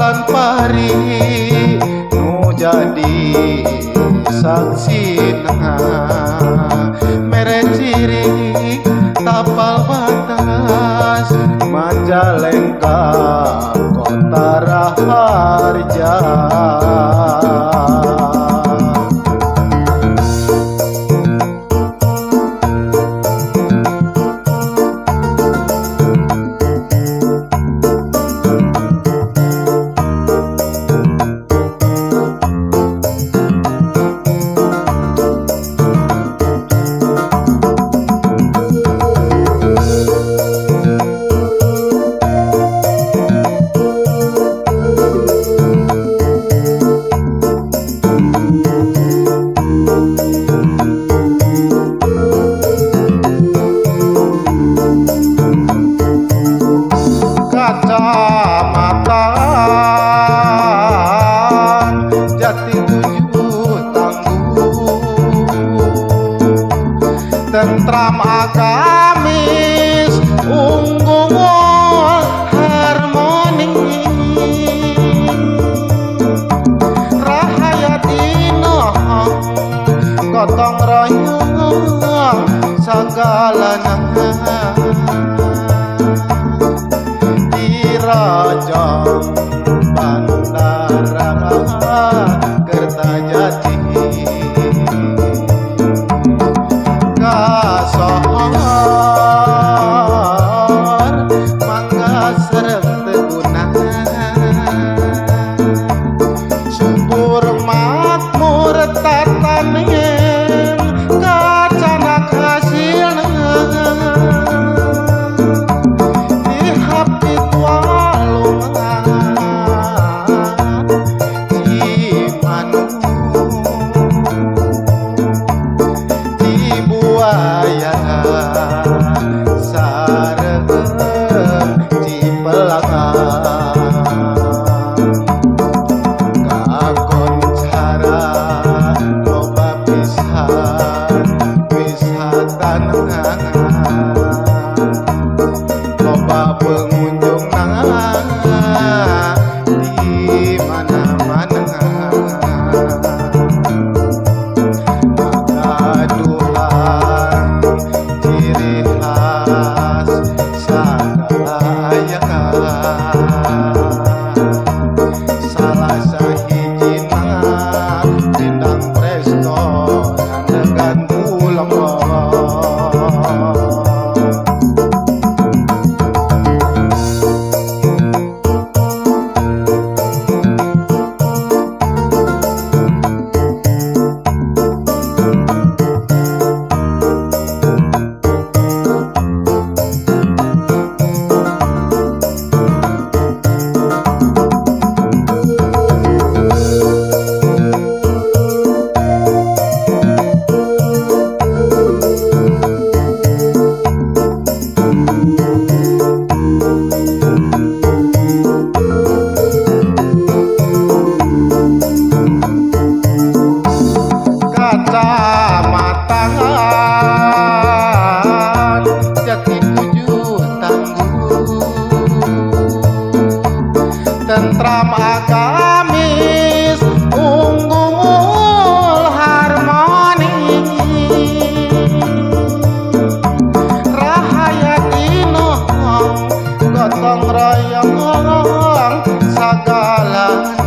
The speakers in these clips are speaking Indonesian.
lan pari nu jadi saksina mere ciri tapal batas Majalengka kota Raharja. Kecamatan Jati Tujuh Tangguh, tentram agamis unggung harmoni, rahayat inoh gotong royong sagalana Rajang Bandara Kertajati Kasohor mangga serem tegunan subur makmur tatanen kacanak hasilna loba pengunjung di mana-mana magaduhan ciri khas Sagayaka salah sahijina bintang presto ngandegan pulang Kecamatan Jati Tujuh Tangguh, tentram agamis unggul harmoni, rahayat inoh gotong royong sagalana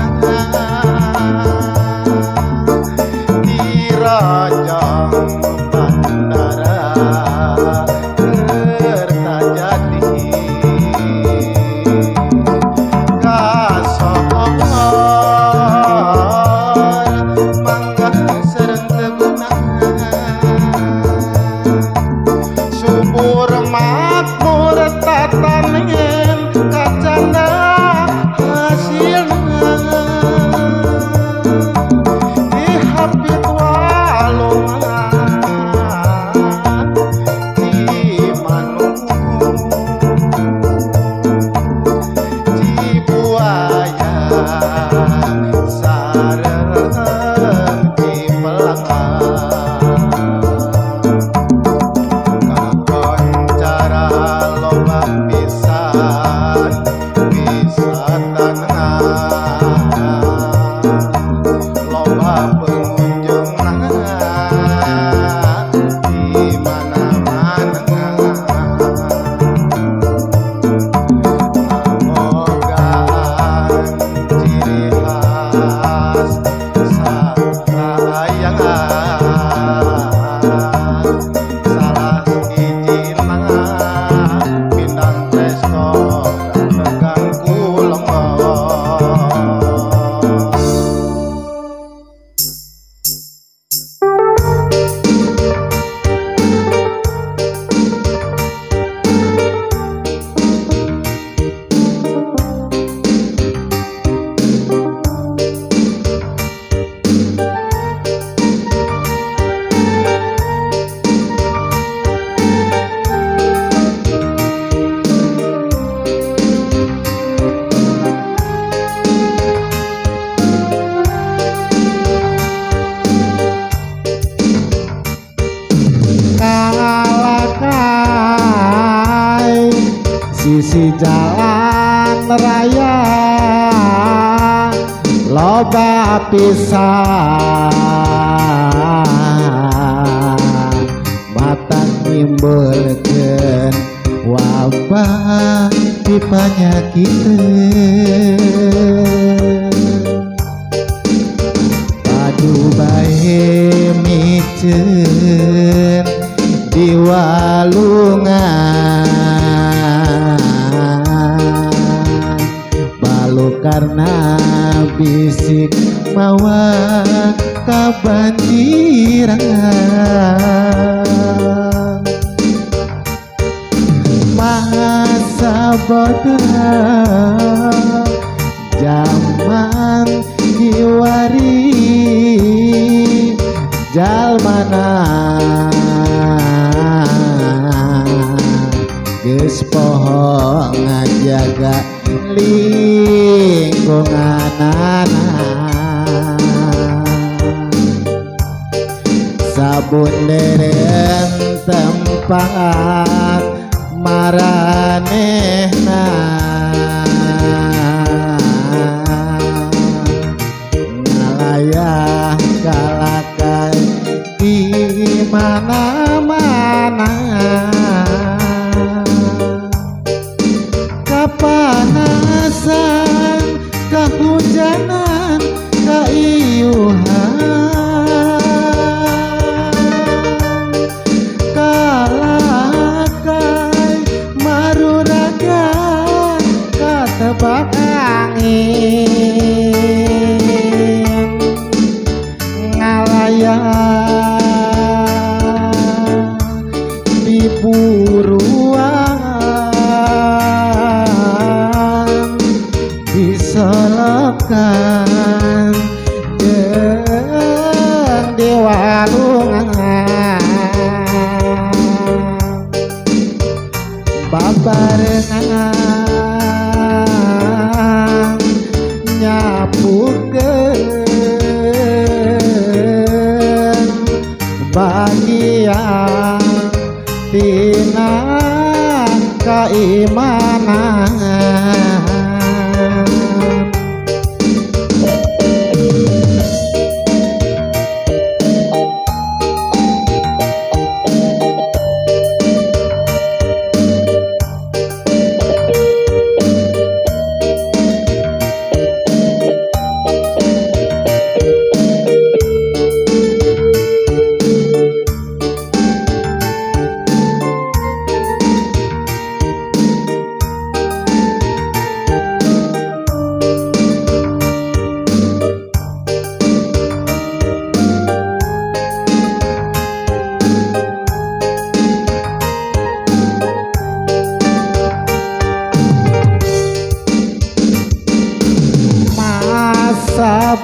Rajang Bandara Kertajati Kasohor mangga sereng tegunan subur makmur tatanen kacanda hasilna bisi jalan raya loba pisan mata nimbulkeun wabah di panyakiteun padu bae miceun di walungan balu karena bisik mawa kabanjiran masa bodoh zaman kiwari jalmana geus poho ngajaga lingkunganana sabun dereng tempat maranehna ngalayah kalakai di mana-mana kapanasan kahujanan kaiuhan kalakai maruragan katebak angin ngalayah di buruan disolokan jeung di walungan babarengan nyapukeun bagian tina keimanan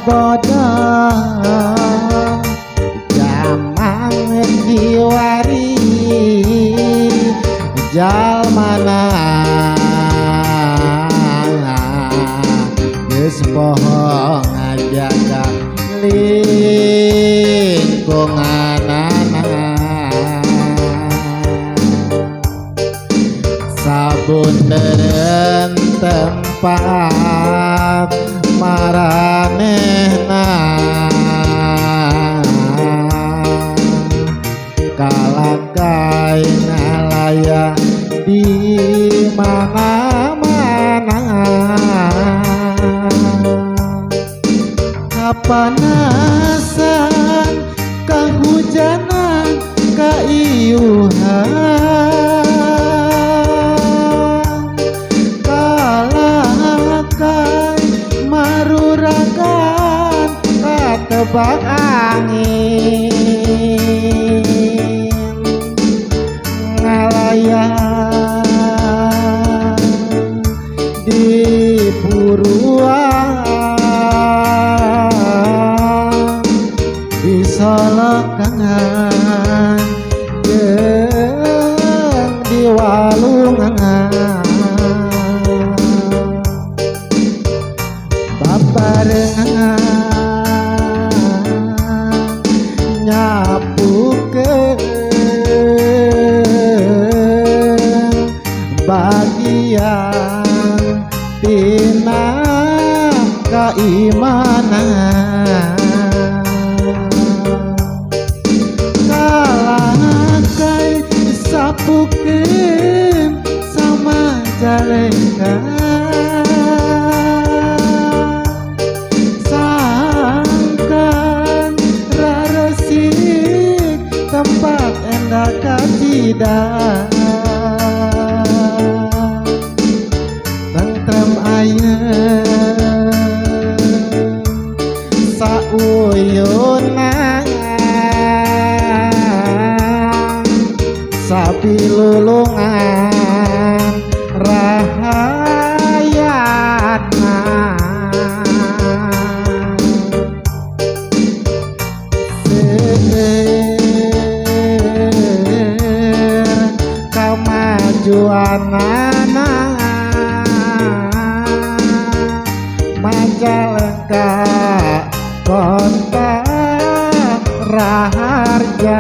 bodoh zaman kiwari jalmana geus poho ngajaga lingkunganana sabun beren tempat maranehna kalakai ngalaya di mana-mana kapanasan kahujanan kaiuhan kalakai maruragan katebak angin ngalayah di buruan disolokan jeung di walungan babarengan nyapukeun bagian keimanan kalakai sapukin sama jaleka sangkan raresik tempat endah katidak tentrem ayem sauyunan sapi lulungan rahayana seger kamajuanana Majalengka kota raharja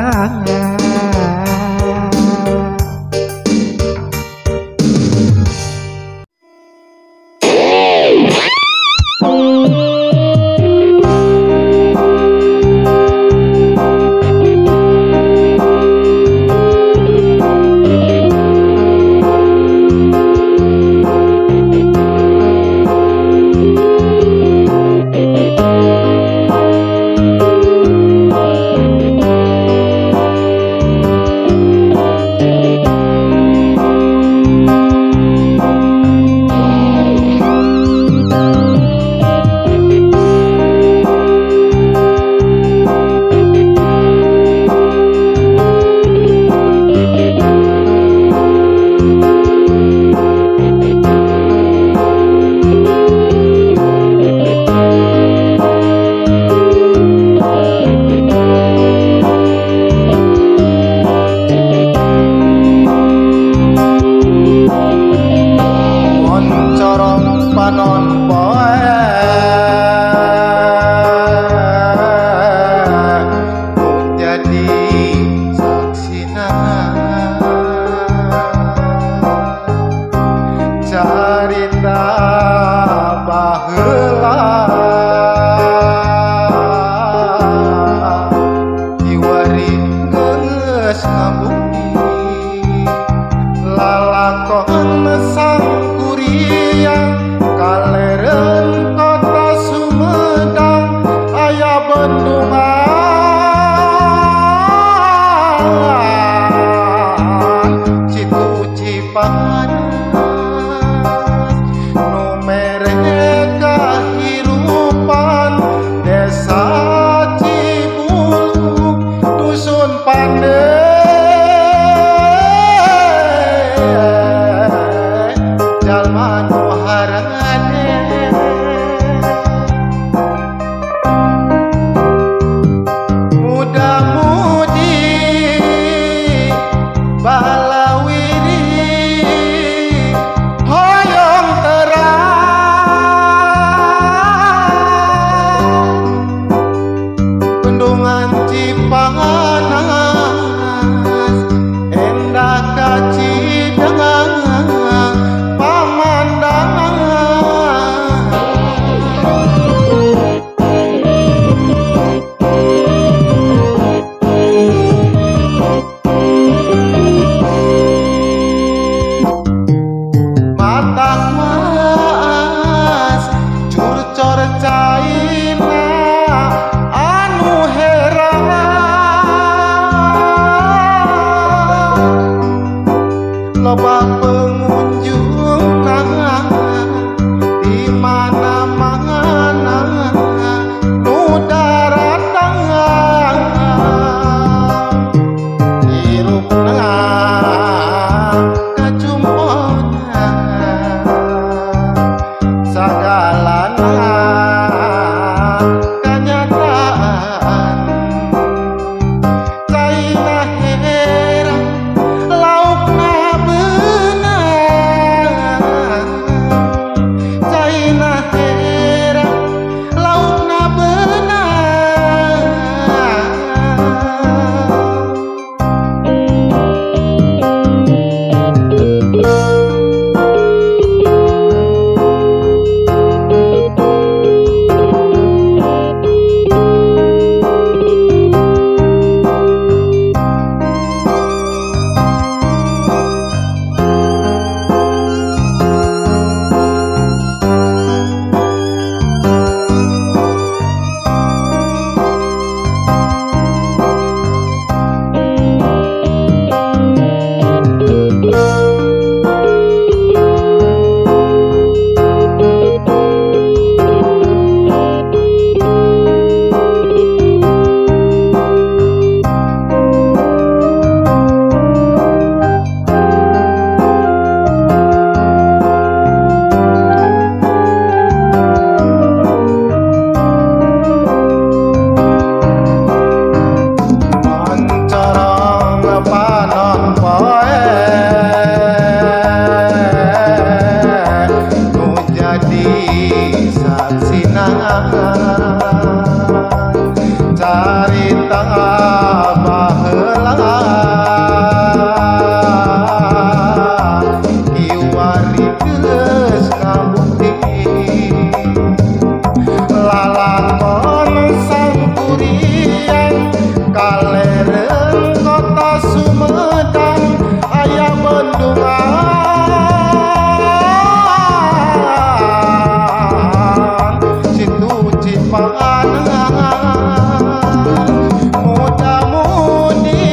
muda-mudi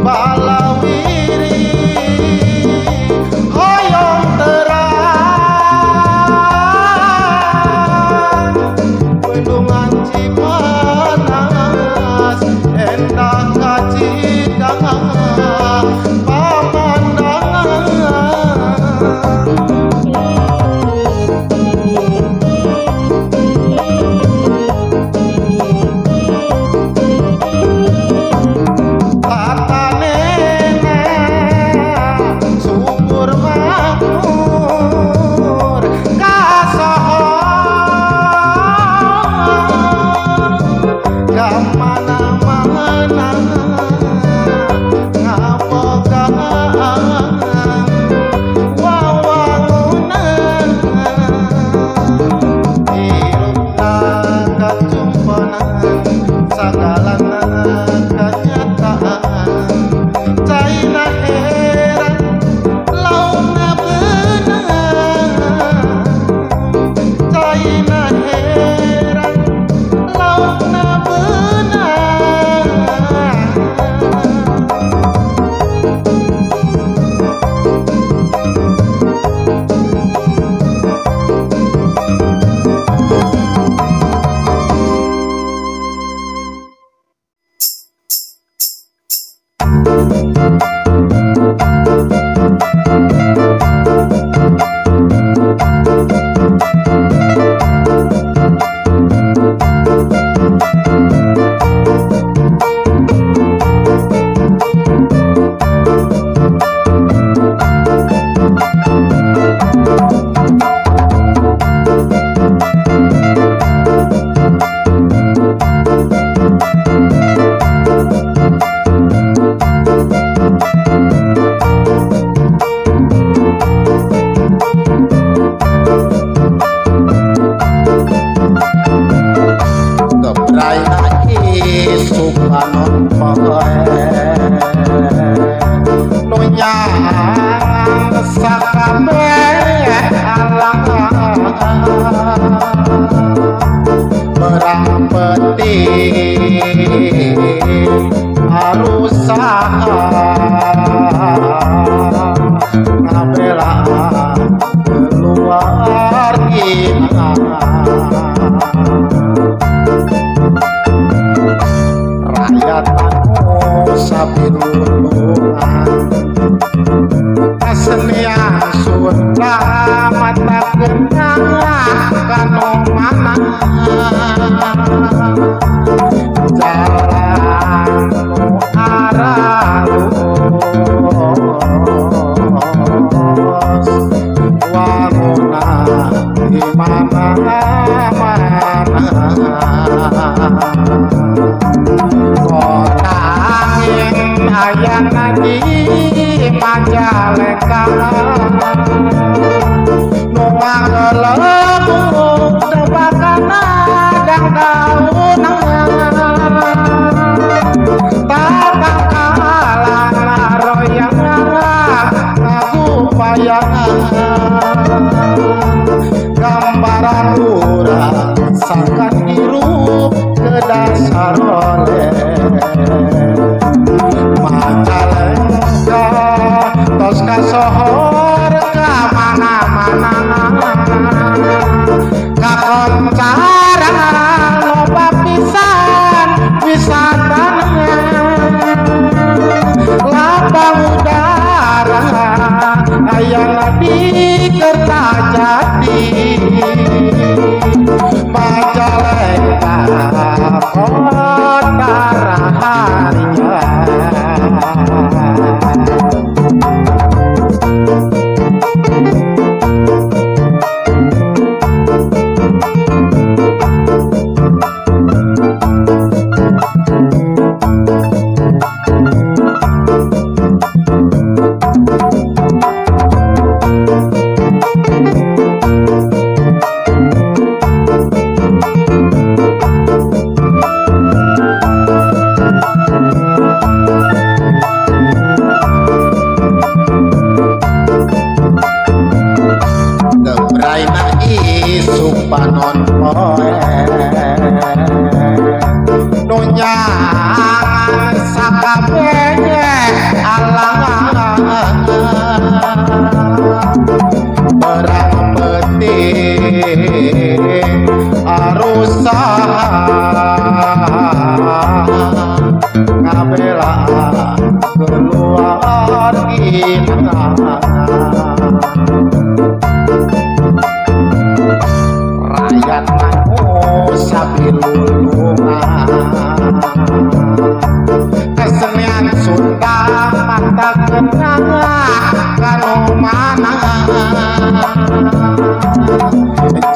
balawiri hoyong terang bendungan Cipanas endah kacidang Nuang lelemu tebakan adang daun sapilulungan kesenian Sunda mata kenangan kanu mana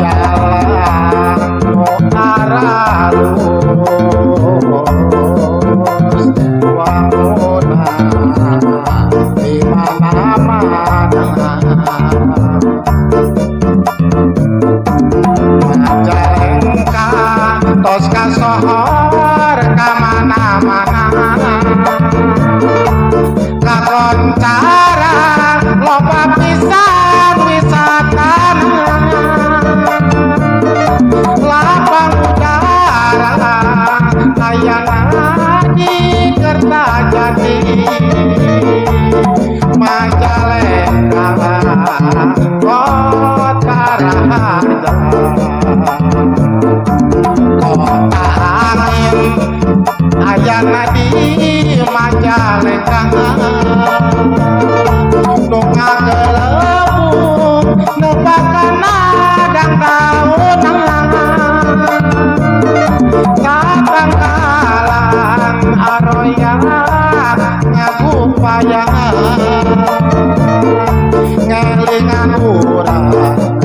jalan nu arah lurus wangunan di mana-mana Majalengka tos kasohor ka mana-mana kakoncara loba pisan wisatana lapang udara ayana di Kertajati Majalengka kota raja kota angin ayana di Majalengka nu ngagelebung nepakana dang daunan tatangkalan aroya ngagupayahan ngelingan urang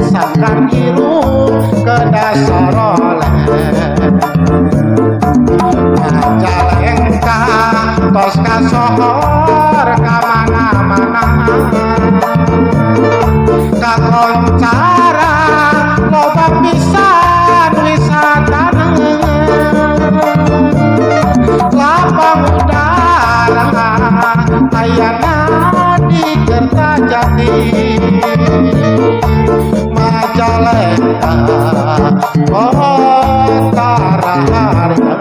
sangkan ilu ke dasar oleh Majalengka tos kasohor ka mana-mana kakoncara loba pisan wisatana lapang udara ayana di Kertajati Majalengka kota raharja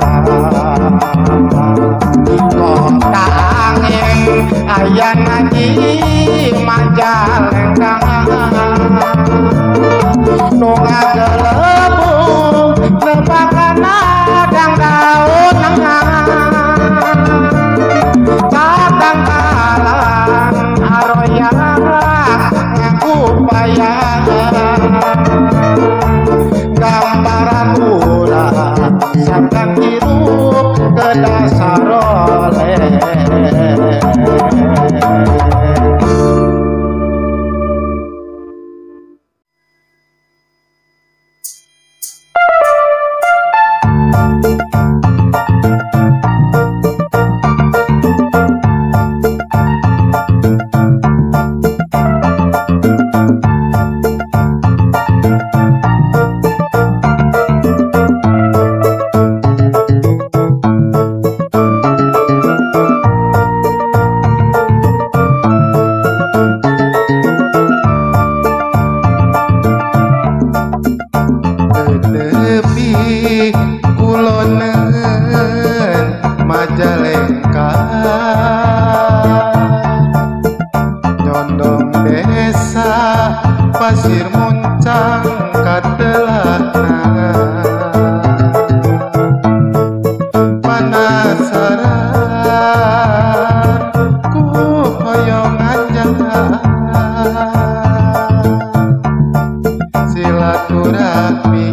kota angin ayana di Majalengka nu ngagelebung nepakana dang daunan tatangkalan aroya ngagupayahan gambaran urang sangkan hirup ke dasar oleh Majalengka nyondong desa pasir muncang katelana panasaran ku hoyong anjang silaturahmi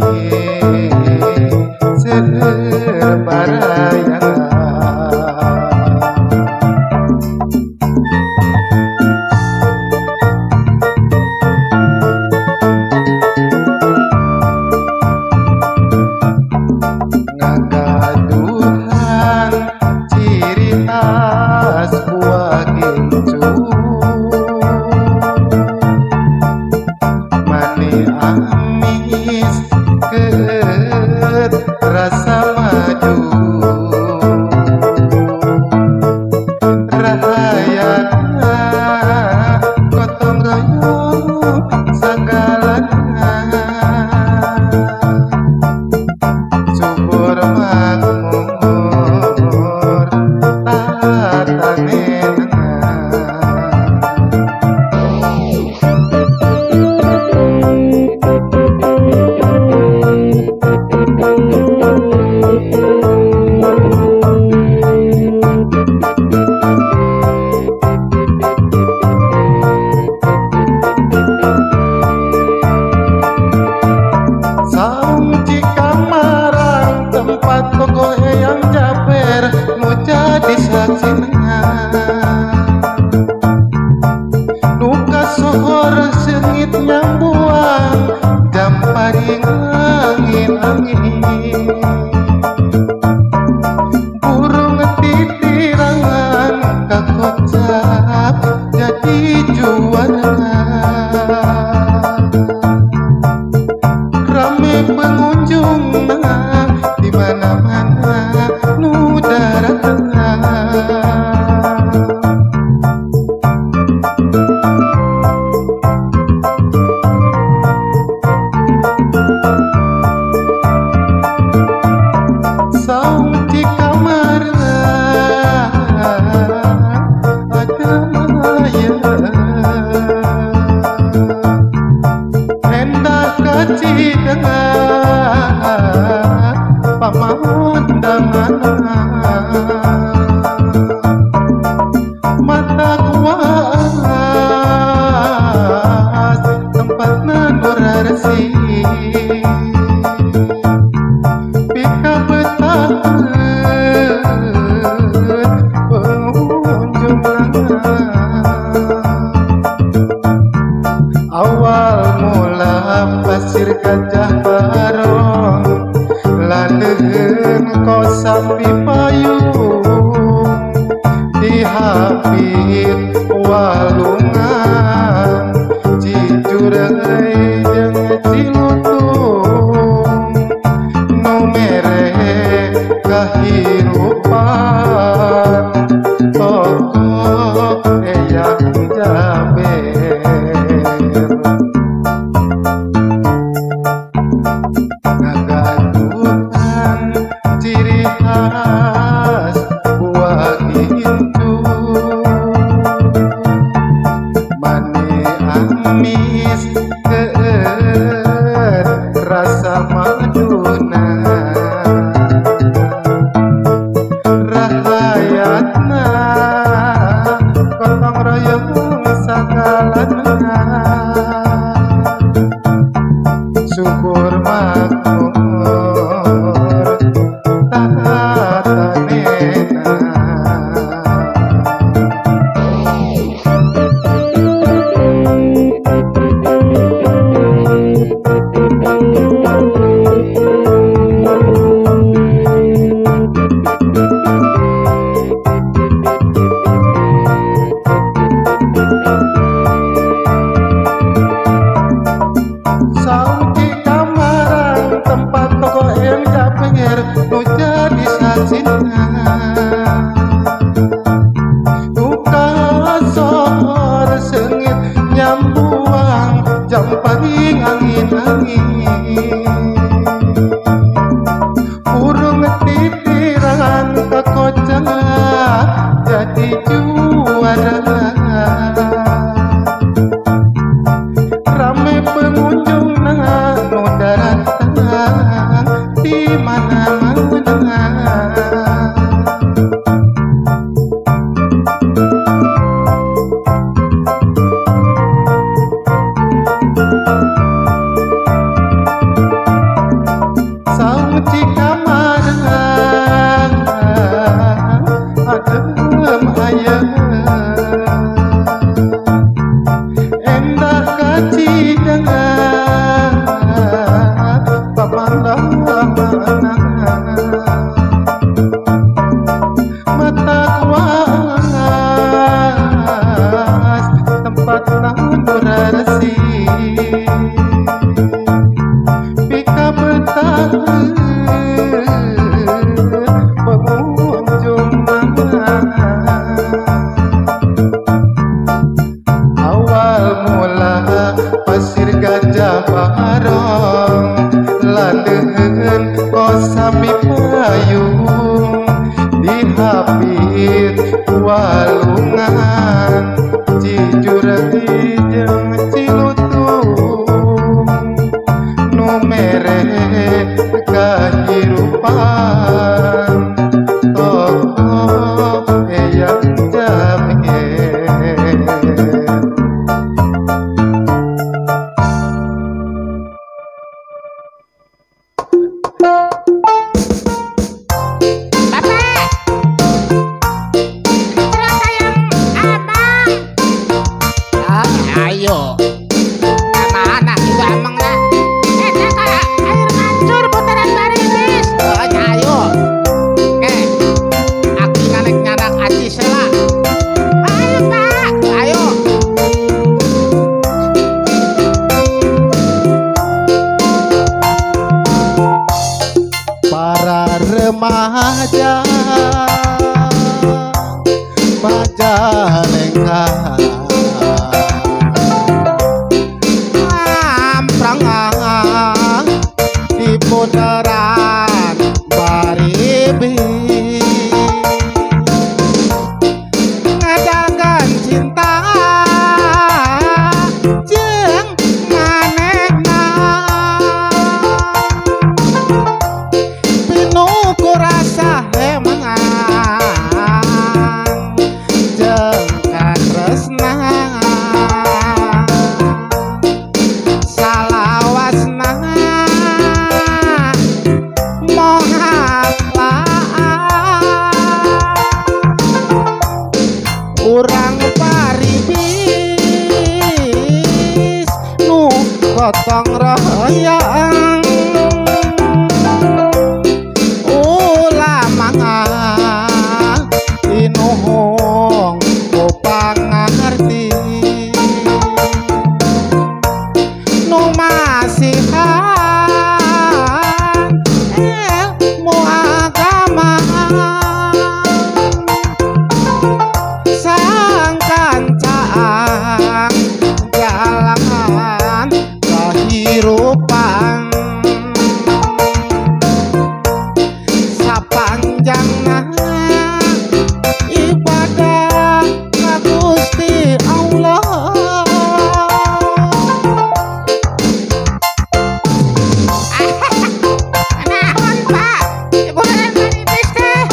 burung titirangan kakocap jadi juara. Rame pengunjung di mana-mana nu datang. Saung di kamar ada maya, hendak kaci dengan pamandangan. Mata kuas tempat nanurasi, pika betahun pengunjung awal mula pasir Gajah Barong landeun kosapi payung dihapit walungan Cijureung jeung Cilutung nu mere kahirupan tokoh Eyang Jaber. Ngagaduhan ciri khas buah gincu, mane amis keun rasa maduna, rahayatna gotong royong sakalana, syukur makmur tatanena. Saung di kamaran tempat toko Eyang Jaber nu jadi saksinya, duka sor sengit nyambuang jam paling angin-angin, burung titirangan kakocap jadi juara. Rame pengunjung nu datang di mana-mana. Saung di kamar adem ayem, endah kaci dengan pemandangan. Mata kuas tempat nanurasi, pika betahun pengunjung awal mula pasir Gajah Barong landeun kosapi payung dihapit walungan Cijureung jeung Cilutung nu mere kahirupan tokoh Eyang Jaber. Ayo para remaja Majalengka amprang di putaran Baribi ngadakan cinta jeung manehna pinuku rasa hemangan jeung katresna salawasna urang paribis nu gotong royong ulama inuhung ku pangarti nu masihan ilmu agama kancaan jalan kehidupan sapanjangna ibadah ka Gusti Allah naon Pak ibu manipis teh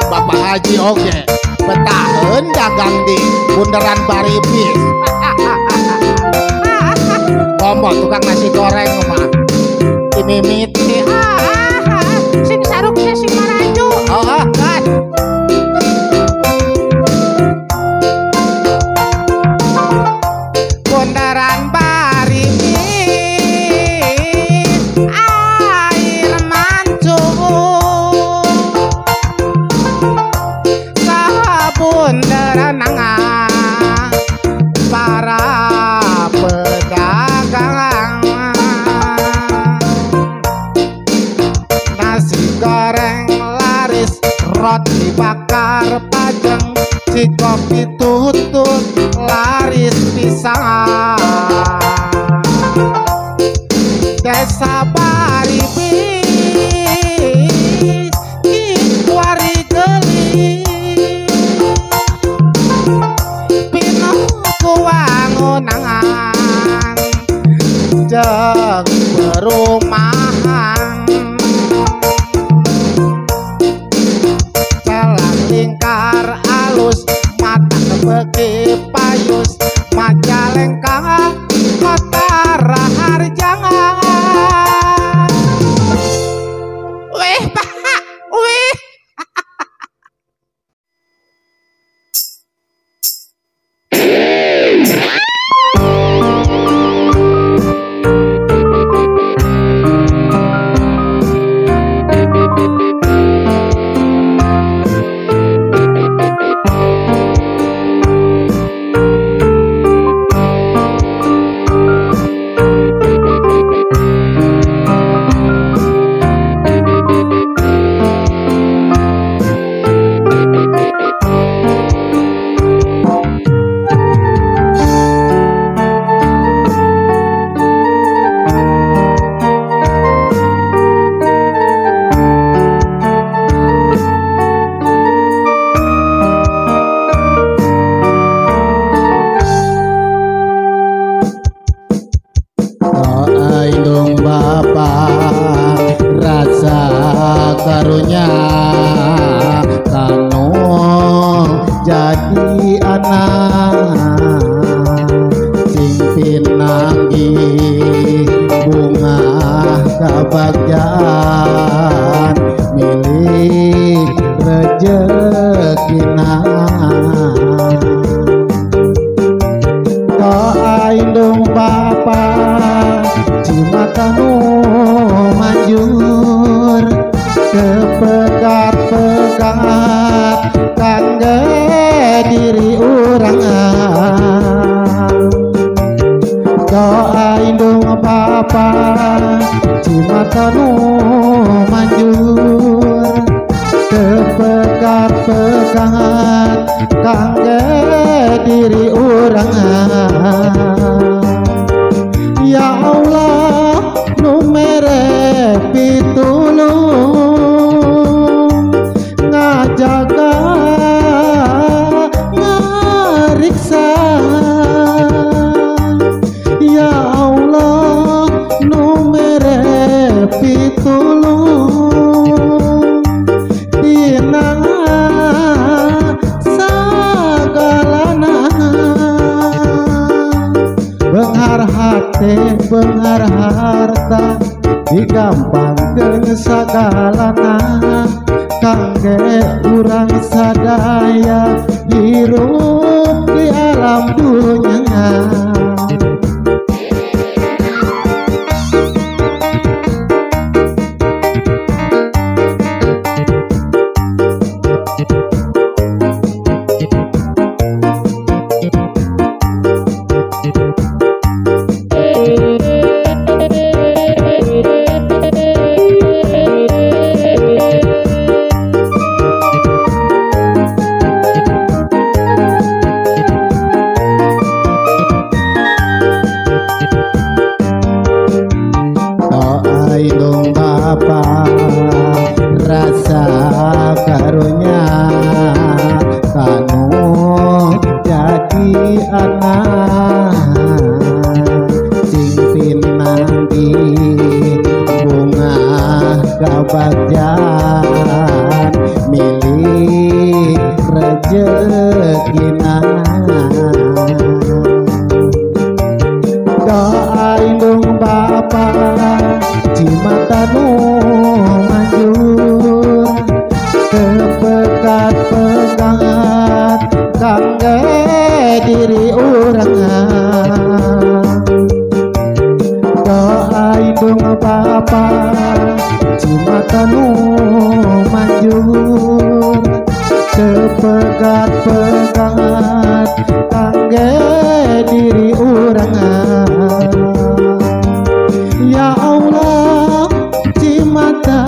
Bapak Haji oge betaheun dagang di bundaran Baribis. Ngomong tukang nasi goreng mah dimimiti. Sing saruknya sing maraju. Kan. Bundaran Baribis air mancur bundaran nangan para pedagang nasi goreng laris roti bakar pajeng si kopi tutut laris pisang desa Baribis kiwari geli wangunangan jeung perumahan jalan lingkar alus mata kebeki payus Majalengka kota raharjang weh Pak weh karunya kanu jadi anak sing pinanggi bunga kabagyan milik rezekina doa indung bapa cimatanu manjur sepegat-pegat kangge diri urang doa indung bapa mata manjur tepekat-pekat kangge diri urang. Ya Allah nu mere pitulung ngajaga ngariksa. Ya Allah nu mere pitulung dina sagalana. Benghar hati benghar harta digampangkeun sagalana kangge urang sadaya hirup di alam dunya. Indung Bapa rasa karunya kanu jadi anak sing pinanggi bunga kabagjan milik rezekina. Doa indung Bapa mata manjur tepekat-pekat kangge diri urang. Doa indung Bapa mata manjur tepekat-pekat kangge diri urang. Ya Allah cimata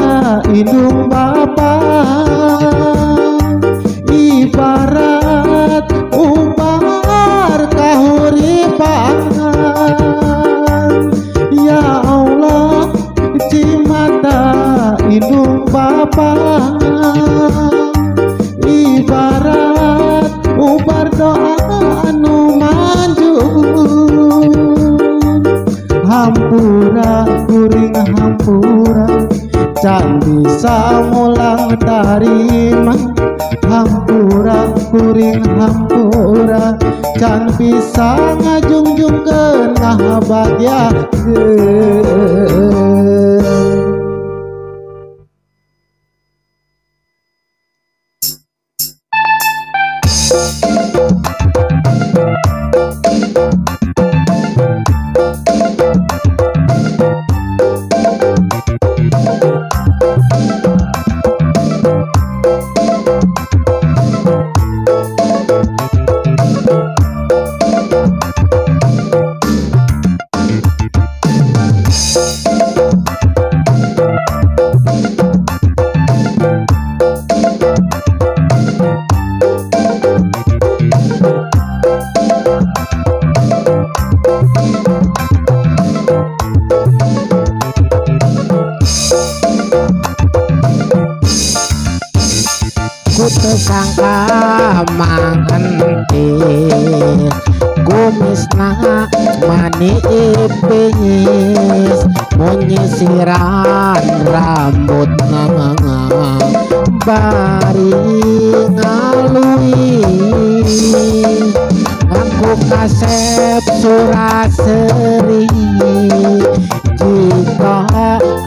indung Bapa ibarat ubar kahuripan. Ya Allah cimata indung Bapa ibarat ubar doa anu manjur. Hampura kuring hampura can bisa mulang tarima. Hampura kuring hampura can bisa ngajungjungkeun ngabahagiakeun. Ku sangka mangentis kumisna mani ipis menyisiran rambut bari ngalui. Aku kasep suraseri jika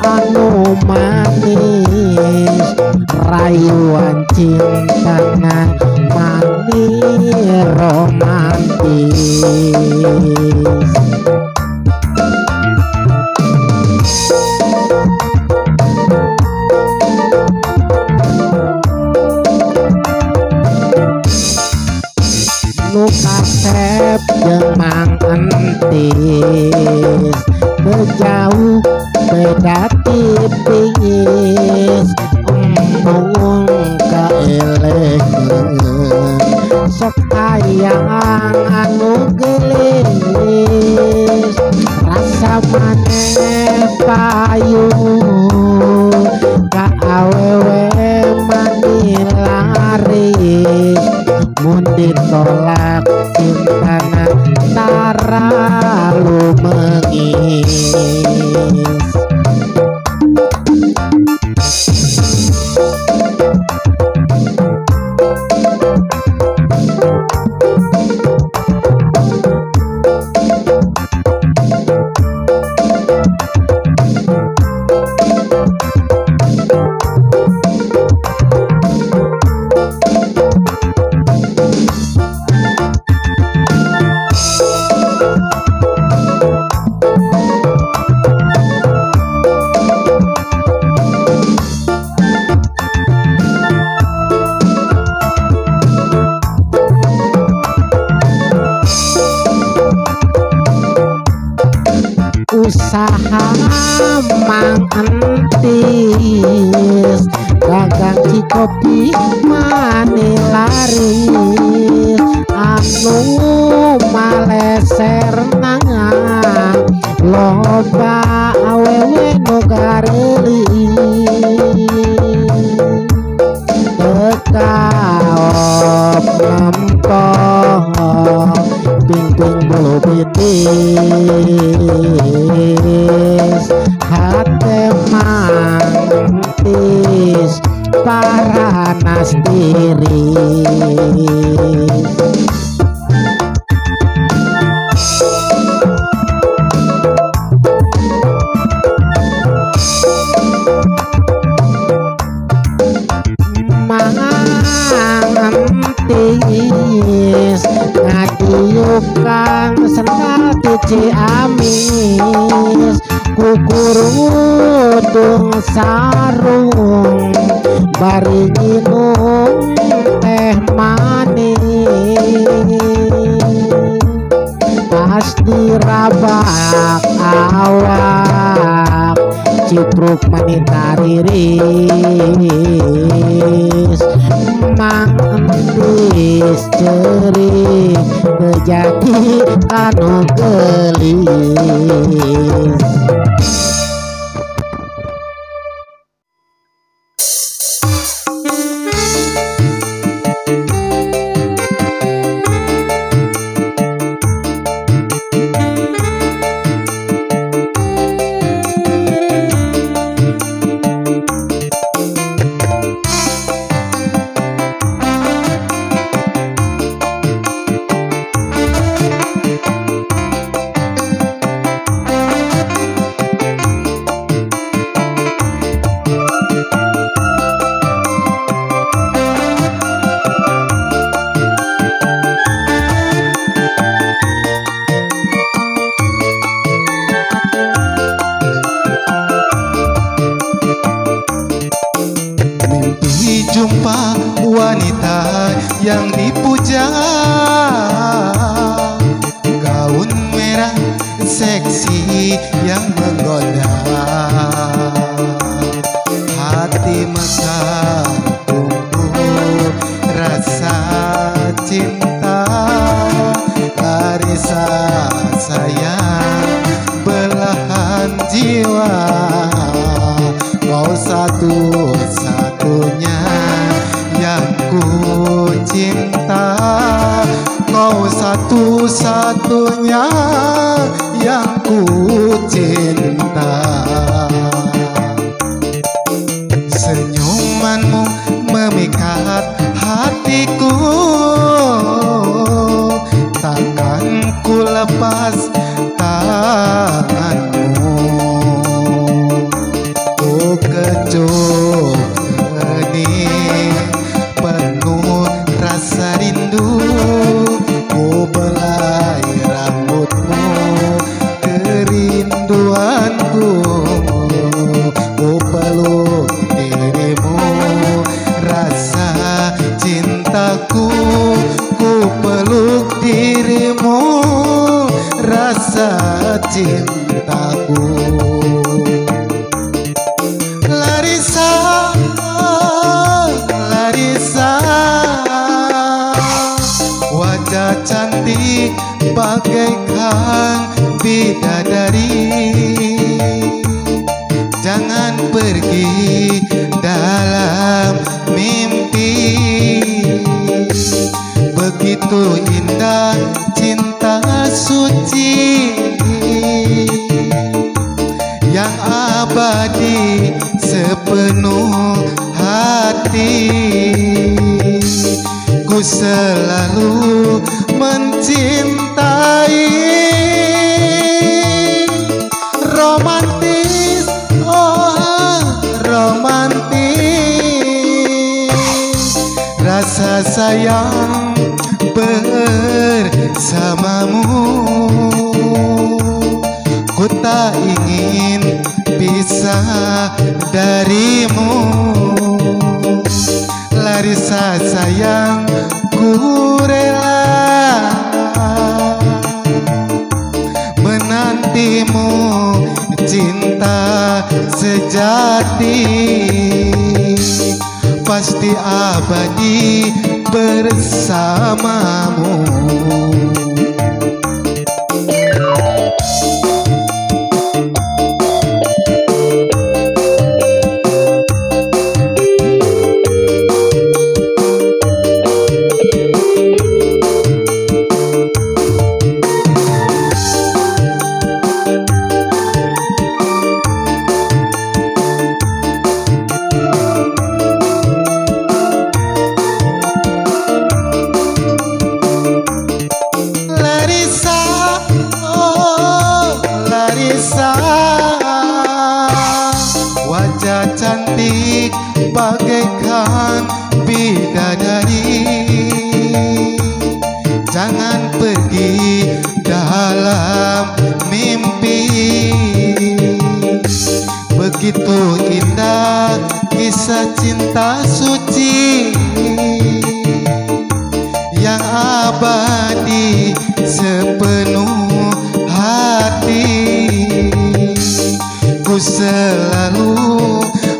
anu manis rayuan cintanya manis romantis. Nu kasep jeung mang entis bejauh beda ora tipis embung kaelengen sok hayang anu gelis rasa maneh payu ka awewe mani laris mun ditolak cintana tara lumengis. Usaha mang entis dagang cikopi mani laris anu maleser nangan loba awewe nu garelis tekaop ngempong ping-ping bulu pitis hate mantis paranas tiris. Mantis ngadiukan sendal tici amis kukurudung sarung bari nginum teh manis pas dirabak awak cipruk manita riris mang entis ceri kejadi anu gelis. Jumpa wanita yang dipuja, gaun merah seksi yang menggoda, hati mekar tumbuh rasa cinta, larisa sayang belahan jiwa, kau satu-satunya yang ku cinta, kau satu-satunya yang ku cinta. Senyumanmu memikat hatiku, takkan ku lepas tanganmu. Ku kecup hening penuh rasa rindu, ku belai rambutmu kerinduanku, ku peluk dirimu rasa cintaku, ku peluk dirimu rasa cintaku. bagaikan bidadari. Jangan pergi dalam mimpi, begitu indah cinta suci yang abadi sepenuh hati. Ku selalu mencintai. Romantis, oh romantis, rasa sayang bersamamu. Ku tak ingin pisah darimu. Larissa sayang, ku rela menantimu, cinta sejati pasti abadi bersamamu. Wajah cantik bagaikan bidadari. Jangan pergi dalam mimpi, begitu indah kisah cinta suci yang abadi sepenuh hati. Ku selalu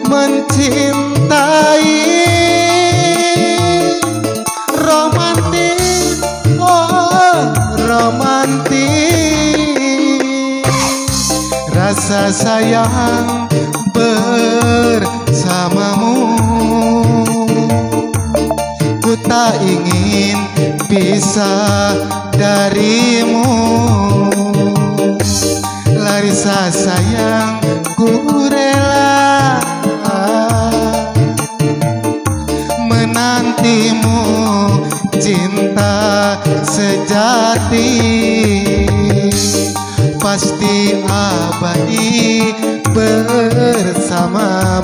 mencintai. Romantis, oh romantis, rasa sayang bersamamu. Ku tak ingin pisah darimu. Larissa sayang, ku rela menantimu, cinta sejati pasti abadi bersamamu.